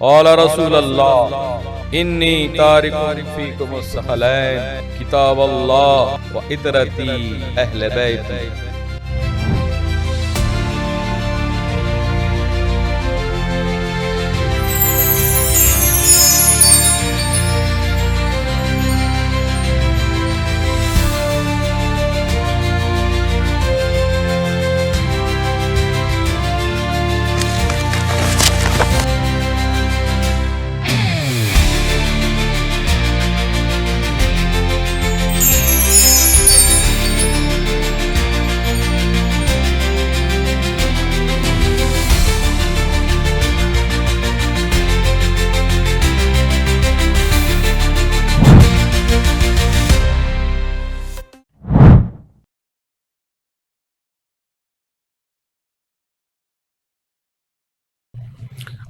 قال رسول اللہ انی تارک فیکم الثقلین کتاب اللہ و عطرتی اہل بیتی۔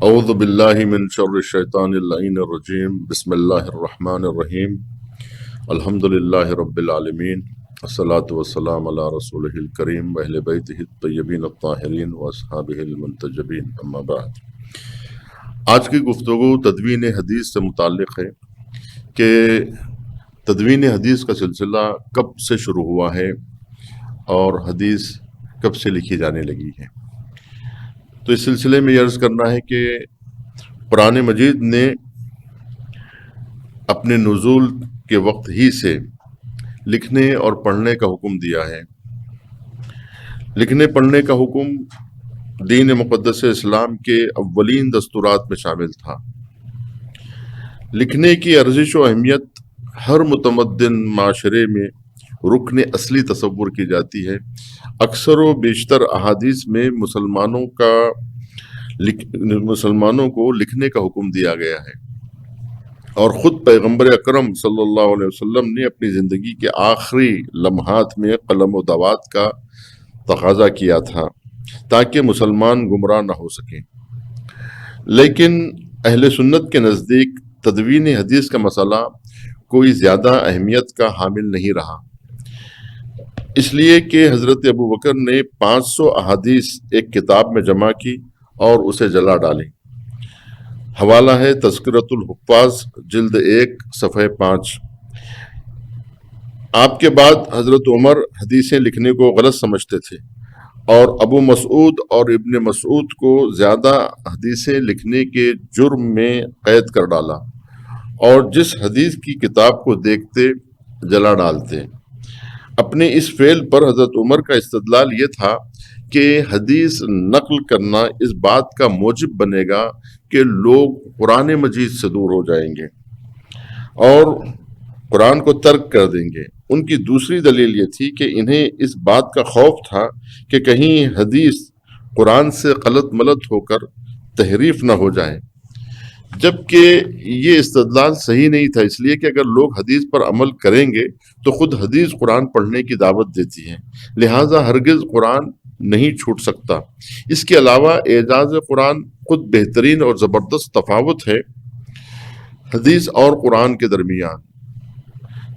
اعوذ باللہ من شر الشیطان اللعین الرجیم، بسم اللہ الرحمن الرحیم، الحمدللہ رب العالمین، الصلاۃ والسلام علی رسولہ الکریم و اہل بیتہ الطیبین الطاہرین و اصحابہ المنتجبین، اما بعد۔ آج کی گفتگو تدوین حدیث سے متعلق ہے کہ تدوین حدیث کا سلسلہ کب سے شروع ہوا ہے اور حدیث کب سے لکھی جانے لگی ہے۔ تو اس سلسلے میں یہ عرض کرنا ہے کہ قرآن مجید نے اپنے نزول کے وقت ہی سے لکھنے اور پڑھنے کا حکم دیا ہے۔ لکھنے پڑھنے کا حکم دین مقدس اسلام کے اولین دستورات میں شامل تھا۔ لکھنے کی ارزش و اہمیت ہر متمدن معاشرے میں رکن اصلی تصور کی جاتی ہے۔ اکثر و بیشتر احادیث میں مسلمانوں کو لکھنے کا حکم دیا گیا ہے، اور خود پیغمبر اکرم صلی اللہ علیہ وسلم نے اپنی زندگی کے آخری لمحات میں قلم و دوات کا تقاضا کیا تھا تاکہ مسلمان گمراہ نہ ہو سکیں۔ لیکن اہل سنت کے نزدیک تدوین حدیث کا مسئلہ کوئی زیادہ اہمیت کا حامل نہیں رہا، اس لیے کہ حضرت ابوبکر نے 500 احادیث ایک کتاب میں جمع کی اور اسے جلا ڈالی۔ حوالہ ہے تذکرۃ الحفاظ جلد 1 صفحہ 5۔ آپ کے بعد حضرت عمر حدیثیں لکھنے کو غلط سمجھتے تھے اور ابو مسعود اور ابن مسعود کو زیادہ حدیثیں لکھنے کے جرم میں قید کر ڈالا، اور جس حدیث کی کتاب کو دیکھتے جلا ڈالتے۔ اپنے اس فعل پر حضرت عمر کا استدلال یہ تھا کہ حدیث نقل کرنا اس بات کا موجب بنے گا کہ لوگ قرآن مجید سے دور ہو جائیں گے اور قرآن کو ترک کر دیں گے۔ ان کی دوسری دلیل یہ تھی کہ انہیں اس بات کا خوف تھا کہ کہیں حدیث قرآن سے غلط ملت ہو کر تحریف نہ ہو جائے، جبکہ یہ استدلال صحیح نہیں تھا، اس لیے کہ اگر لوگ حدیث پر عمل کریں گے تو خود حدیث قرآن پڑھنے کی دعوت دیتی ہے، لہٰذا ہرگز قرآن نہیں چھوٹ سکتا۔ اس کے علاوہ اعجاز قرآن خود بہترین اور زبردست تفاوت ہے حدیث اور قرآن کے درمیان،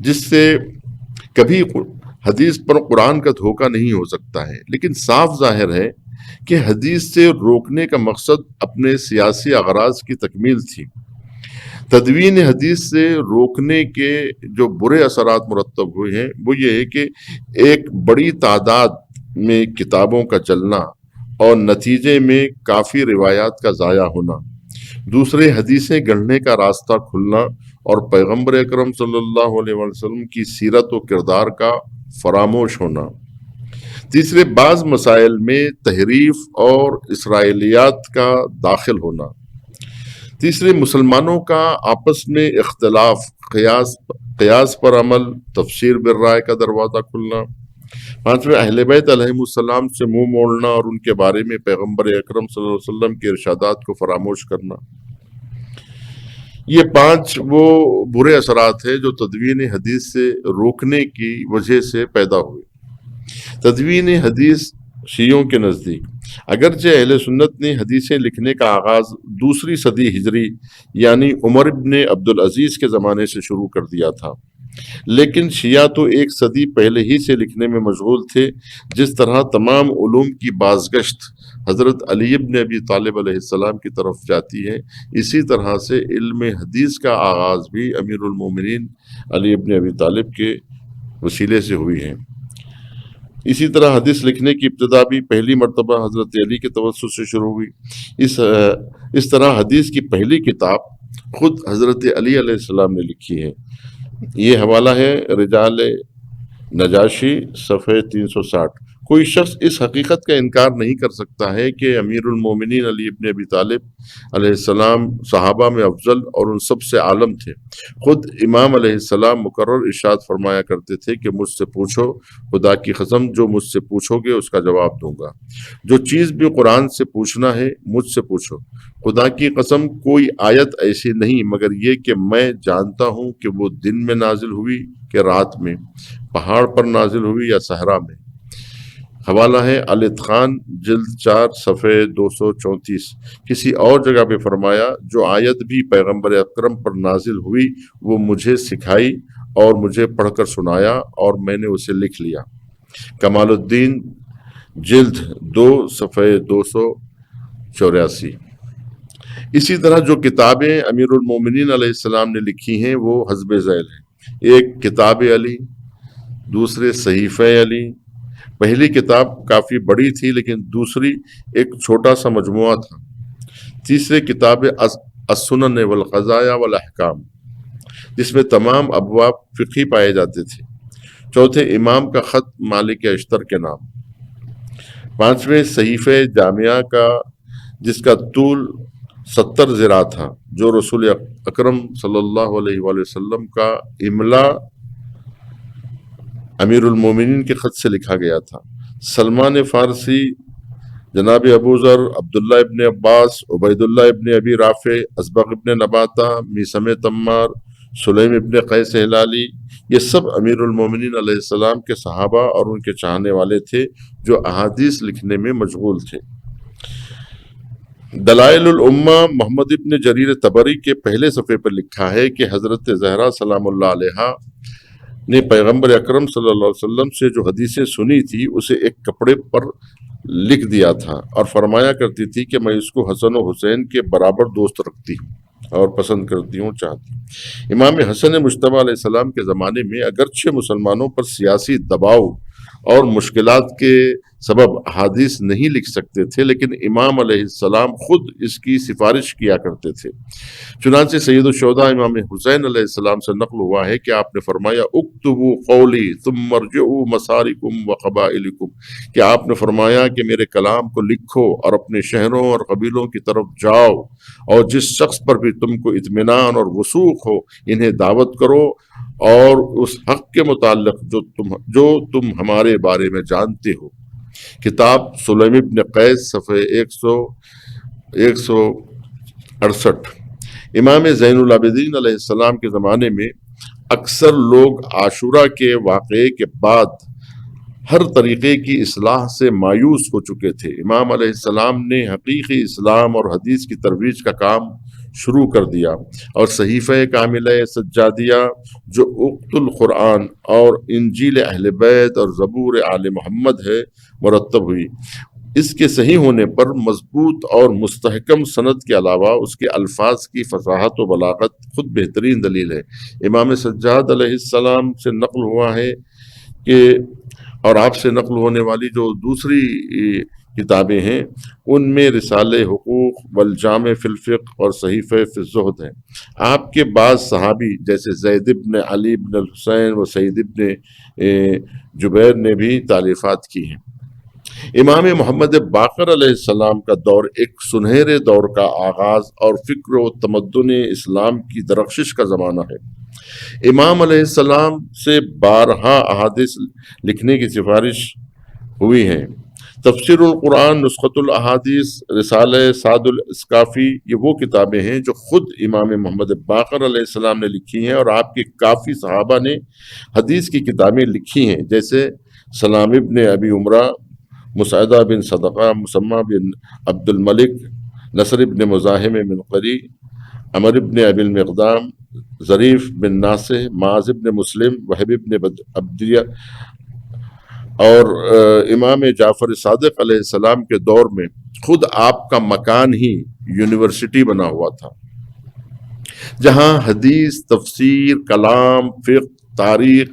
جس سے کبھی حدیث پر قرآن کا دھوکہ نہیں ہو سکتا ہے۔ لیکن صاف ظاہر ہے کہ حدیث سے روکنے کا مقصد اپنے سیاسی اغراض کی تکمیل تھی۔ تدوین حدیث سے روکنے کے جو برے اثرات مرتب ہوئے ہیں وہ یہ ہے کہ ایک بڑی تعداد میں کتابوں کا چلنا اور نتیجے میں کافی روایات کا ضائع ہونا، دوسرے حدیثیں گڑھنے کا راستہ کھلنا اور پیغمبر اکرم صلی اللہ علیہ وسلم کی سیرت و کردار کا فراموش ہونا، تیسرے بعض مسائل میں تحریف اور اسرائیلیات کا داخل ہونا، تیسرے مسلمانوں کا آپس میں اختلاف، قیاس پر عمل، تفسیر بالرائے کا دروازہ کھلنا، پانچویں اہل بیت علیہم السلام سے منہ موڑنا اور ان کے بارے میں پیغمبر اکرم صلی اللہ علیہ وسلم کے ارشادات کو فراموش کرنا۔ یہ 5 وہ برے اثرات ہیں جو تدوین حدیث سے روکنے کی وجہ سے پیدا ہوئے۔ تدوین حدیث شیعوں کے نزدیک اگرچہ اہل سنت نے حدیثیں لکھنے کا آغاز دوسری صدی ہجری یعنی عمر ابن عبدالعزیز کے زمانے سے شروع کر دیا تھا، لیکن شیعہ تو 1 صدی پہلے ہی سے لکھنے میں مشغول تھے۔ جس طرح تمام علوم کی بازگشت حضرت علی ابن ابی طالب علیہ السلام کی طرف جاتی ہے۔ اسی طرح سے علم حدیث کا آغاز بھی امیر المومنین علی ابن ابی طالب کے وسیلے سے ہوئی ہے۔ اسی طرح حدیث لکھنے کی ابتدا بھی پہلی مرتبہ حضرت علی کے توسط سے شروع ہوئی۔ اس طرح حدیث کی پہلی کتاب خود حضرت علی علیہ السلام نے لکھی ہے۔ یہ حوالہ ہے رجال نجاشی صفحہ 360۔ کوئی شخص اس حقیقت کا انکار نہیں کر سکتا ہے کہ امیر المومنین علی ابن ابی طالب علیہ السلام صحابہ میں افضل اور ان سب سے عالم تھے۔ خود امام علیہ السلام مقرر ارشاد فرمایا کرتے تھے کہ مجھ سے پوچھو، خدا کی قسم جو مجھ سے پوچھو گے اس کا جواب دوں گا۔ جو چیز بھی قرآن سے پوچھنا ہے مجھ سے پوچھو، خدا کی قسم کوئی آیت ایسی نہیں مگر یہ کہ میں جانتا ہوں کہ وہ دن میں نازل ہوئی کہ رات میں، پہاڑ پر نازل ہوئی یا صحرا میں۔ حوالہ ہے الاتقان جلد 4 صفحہ 234۔ کسی اور جگہ پہ فرمایا جو آیت بھی پیغمبر اکرم پر نازل ہوئی وہ مجھے سکھائی اور مجھے پڑھ کر سنایا اور میں نے اسے لکھ لیا۔ کمال الدین جلد 2 صفحہ 284۔ اسی طرح جو کتابیں امیر المومنین علیہ السلام نے لکھی ہیں وہ حسب ذیل ہیں۔ ایک کتاب علی، دوسرے صحیفہ علی۔ پہلی کتاب کافی بڑی تھی لیکن دوسری ایک چھوٹا سا مجموعہ تھا۔ تیسری کتاب السنن والقضایا والاحکام جس میں تمام ابواب فقہی پائے جاتے تھے۔ چوتھے امام کا خط مالک اشتر کے نام۔ پانچویں صحیفہ جامعہ کا جس کا طول 70 ذراع تھا، جو رسول اکرم صلی اللہ علیہ وآلہ وسلم کا املا امیر المومنین کے خط سے لکھا گیا تھا۔ سلمان فارسی، جناب ابو ذر، عبداللہ ابن عباس، عبید اللہ ابن ابی رافع، اسبغ ابن نباتہ، میثم تمار، سلیم ابن قیس ہلالی، یہ سب امیر المومنین علیہ السلام کے صحابہ اور ان کے چاہنے والے تھے جو احادیث لکھنے میں مشغول تھے۔ دلائل الامہ محمد ابن جریر طبری کے پہلے صفحے پر لکھا ہے کہ حضرت زہرا سلام اللہ علیہا نے پیغمبر اکرم صلی اللہ علیہ وسلم سے جو حدیثیں سنی تھی اسے ایک کپڑے پر لکھ دیا تھا اور فرمایا کرتی تھی کہ میں اس کو حسن و حسین کے برابر دوست رکھتی ہوں اور پسند کرتی ہوں، چاہتی ہوں۔ امام حسن مجتبی علیہ السلام کے زمانے میں اگرچہ مسلمانوں پر سیاسی دباؤ اور مشکلات کے سبب احادیث نہیں لکھ سکتے تھے لیکن امام علیہ السلام خود اس کی سفارش کیا کرتے تھے۔ چنانچہ سید الشہداء امام حسین علیہ السلام سے نقل ہوا ہے کہ آپ نے فرمایا اکتبوا قولی ثم ارجعوا مسارکم وقبائلکم، کہ آپ نے فرمایا کہ میرے کلام کو لکھو اور اپنے شہروں اور قبیلوں کی طرف جاؤ اور جس شخص پر بھی تم کو اطمینان اور وثوق ہو انہیں دعوت کرو اور اس حق کے متعلق جو تم ہمارے بارے میں جانتے ہو۔ کتاب سلیم ابن قیس صفحہ 168۔ امام زین العابدین علیہ السلام کے زمانے میں اکثر لوگ عاشورہ کے واقعے کے بعد ہر طریقے کی اصلاح سے مایوس ہو چکے تھے۔ امام علیہ السلام نے حقیقی اسلام اور حدیث کی ترویج کا کام شروع کر دیا اور صحیفہ کاملہ سجادیہ جو اقت القرآن اور انجیل اہل بیت اور زبور آل محمد ہے مرتب ہوئی۔ اس کے صحیح ہونے پر مضبوط اور مستحکم سند کے علاوہ اس کے الفاظ کی فصاحت و بلاغت خود بہترین دلیل ہے۔ امام سجاد علیہ السلام سے نقل ہوا ہے کہ اور آپ سے نقل ہونے والی جو دوسری کتابیں ہیں ان میں رسالہ حقوق والجامع فی الفقہ اور صحیفہ فی الزہد ہیں۔ آپ کے بعض صحابی جیسے زید ابن علی ابن الحسین و سعید ابن جبیر نے بھی تالیفات کی ہیں۔ امام محمد باقر علیہ السلام کا دور ایک سنہرے دور کا آغاز اور فکر و تمدن اسلام کی درخشش کا زمانہ ہے۔ امام علیہ السلام سے بارہا احادیث لکھنے کی سفارش ہوئی ہیں۔ تفسیر القرآن، نسخۃ الاحادیث، رسالہ سعد الاسقافی، یہ وہ کتابیں ہیں جو خود امام محمد باقر علیہ السلام نے لکھی ہیں اور آپ کے کافی صحابہ نے حدیث کی کتابیں لکھی ہیں جیسے سلام ابن ابی عمرہ، مسعدہ بن صدقہ، مسمہ بن عبد الملک، نصر ابن مزاحم منقری، عمر ابن ابی المقدام، ظریف بن ناصح، معاذ ابن مسلم، وہب ابن عبدیہ، اور امام جعفر صادق علیہ السلام کے دور میں خود آپ کا مکان ہی یونیورسٹی بنا ہوا تھا، جہاں حدیث، تفسیر، کلام، فقہ، تاریخ،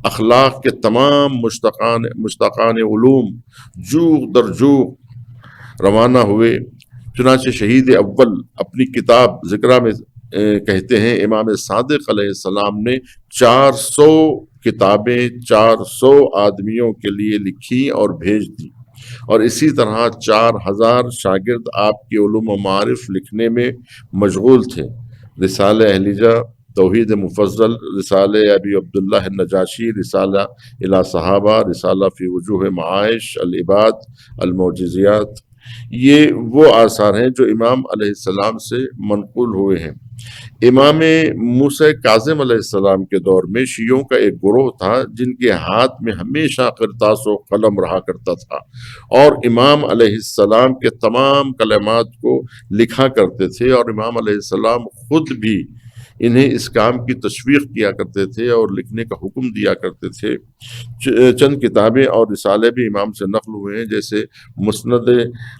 اخلاق کے تمام مشتقان علوم جوق در جوق روانہ ہوئے۔ چنانچہ شہید اول اپنی کتاب ذکرہ میں کہتے ہیں امام صادق علیہ السلام نے 400 کتابیں 400 آدمیوں کے لیے لکھی اور بھیج دی، اور اسی طرح 4000 شاگرد آپ کے علوم و معارف لکھنے میں مشغول تھے۔ رسالہ اہلیجہ، توحید مفضل، رسالہ ابی عبداللہ النجاشی، رسالہ الی صحابہ، رسالہ فی وجوہ معائش العباد، المعجزات، یہ وہ آثار ہیں جو امام علیہ السلام سے منقول ہوئے ہیں۔ امام موسیٰ کاظم علیہ السلام کے دور میں شیعوں کا ایک گروہ تھا جن کے ہاتھ میں ہمیشہ قرطاس و قلم رہا کرتا تھا، اور امام علیہ السلام کے تمام کلمات کو لکھا کرتے تھے، اور امام علیہ السلام خود بھی انہیں اس کام کی تشویق کیا کرتے تھے اور لکھنے کا حکم دیا کرتے تھے۔ چند کتابیں اور رسالے بھی امام سے نقل ہوئے ہیں، جیسے مسند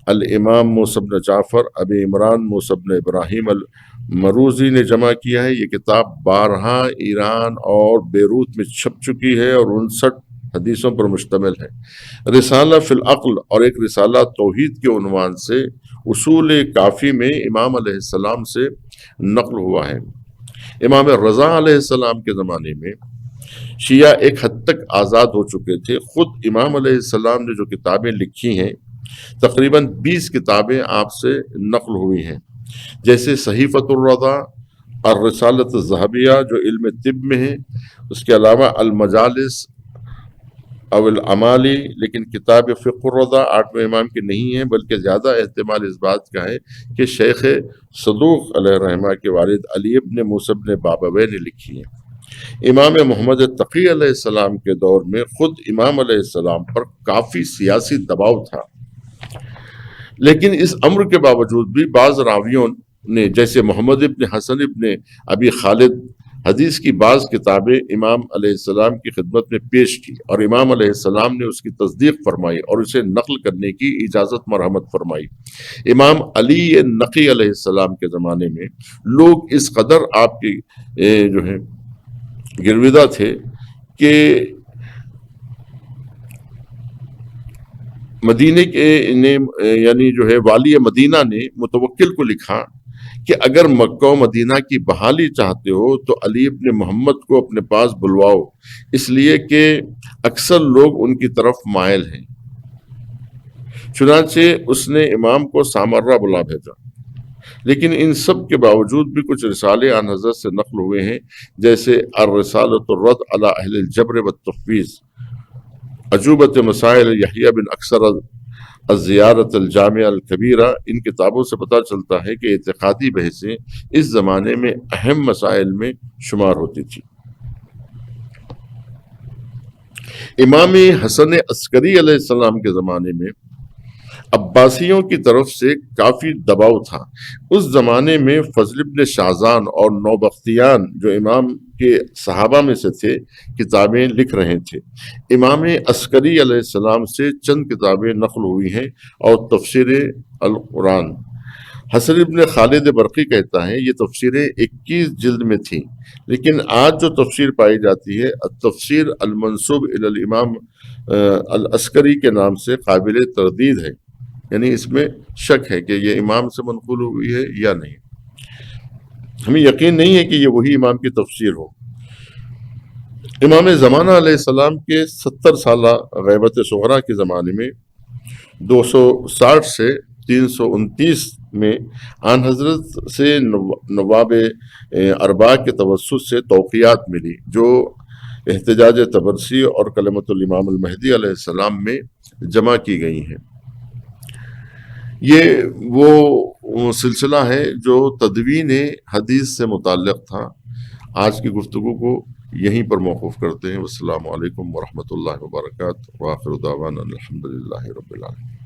الامام موسیٰ بن جعفر ابی عمران موسیٰ بن ابراہیم المروزی نے جمع کیا ہے۔ یہ کتاب 12 ایران اور بیروت میں چھپ چکی ہے اور 59 حدیثوں پر مشتمل ہے۔ رسالہ فی العقل اور ایک رسالہ توحید کے عنوان سے اصول کافی میں امام علیہ السلام سے نقل ہوا ہے۔ امام رضا علیہ السلام کے زمانے میں شیعہ ایک حد تک آزاد ہو چکے تھے۔ خود امام علیہ السلام نے جو کتابیں لکھی ہیں، تقریباً 20 کتابیں آپ سے نقل ہوئی ہیں، جیسے صحیفۃ الرضا، الرسالۃ الذہبیہ جو علم طب میں ہے، اس کے علاوہ المجالس او العمالی، لیکن کتاب فقہ الرضا 8ویں امام کی نہیں ہے، بلکہ زیادہ احتمال اس بات کا ہے کہ شیخ صدوق علیہ رحمہ کے والد علی ابن موسیٰ بن بابویہ نے لکھی ہے۔ امام محمد تقی علیہ السلام کے دور میں خود امام علیہ السلام پر کافی سیاسی دباؤ تھا، لیکن اس امر کے باوجود بھی بعض راویوں نے، جیسے محمد ابن حسن ابن ابی خالد، حدیث کی بعض کتابیں امام علیہ السلام کی خدمت میں پیش کی، اور امام علیہ السلام نے اس کی تصدیق فرمائی اور اسے نقل کرنے کی اجازت مرحمت فرمائی۔ امام علی نقی علیہ السلام کے زمانے میں لوگ اس قدر آپ کی جو ہے گرویدہ تھے کہ مدینے کے یعنی جو ہے والی مدینہ نے متوکل کو لکھا کہ اگر مکہ و مدینہ کی بحالی چاہتے ہو تو علی ابن محمد کو اپنے پاس بلواؤ، اس لیے کہ اکثر لوگ ان کی طرف مائل ہیں۔ چنانچہ اس نے امام کو سامرہ بلا بھیجا، لیکن ان سب کے باوجود بھی کچھ رسالے آن حضرت سے نقل ہوئے ہیں، جیسے الرسالۃ الرد علی اہل الجبر والتفویض، عجوبۃ مسائل یحییٰ بن اکثر الزیارت الجامعہ الکبیرہ۔ ان کتابوں سے پتہ چلتا ہے کہ اعتقادی بحثیں اس زمانے میں اہم مسائل میں شمار ہوتی تھی۔ امام حسن عسکری علیہ السلام کے زمانے میں عباسیوں کی طرف سے کافی دباؤ تھا۔ اس زمانے میں فضل ابن شاذان اور نوبختیان جو امام کے صحابہ میں سے تھے کتابیں لکھ رہے تھے۔ امام عسکری علیہ السلام سے چند کتابیں نقل ہوئی ہیں اور تفسیر القرآن۔ حسن ابن خالد برقی کہتا ہے یہ تفسیریں 21 جلد میں تھیں، لیکن آج جو تفسیر پائی جاتی ہے التفسیر المنسوب الی الامام العسکری کے نام سے قابل تردید ہے، یعنی اس میں شک ہے کہ یہ امام سے منقول ہوئی ہے یا نہیں۔ ہمیں یقین نہیں ہے کہ یہ وہی امام کی تفسیر ہو۔ امام زمانہ علیہ السلام کے 70 سالہ غیبت صغریٰ کے زمانے میں 260 سے 329 میں آن حضرت سے نواب اربعہ کے توسط سے توقیات ملی جو احتجاج طبرسی اور کلمۃ الامام المہدی علیہ السلام میں جمع کی گئی ہیں۔ یہ وہ سلسلہ ہے جو تدوین حدیث سے متعلق تھا۔ آج کی گفتگو کو یہیں پر موقوف کرتے ہیں۔ والسلام علیکم ورحمۃ اللہ وبرکاتہ، وآخر دعوانا الحمد للہ رب العالمین۔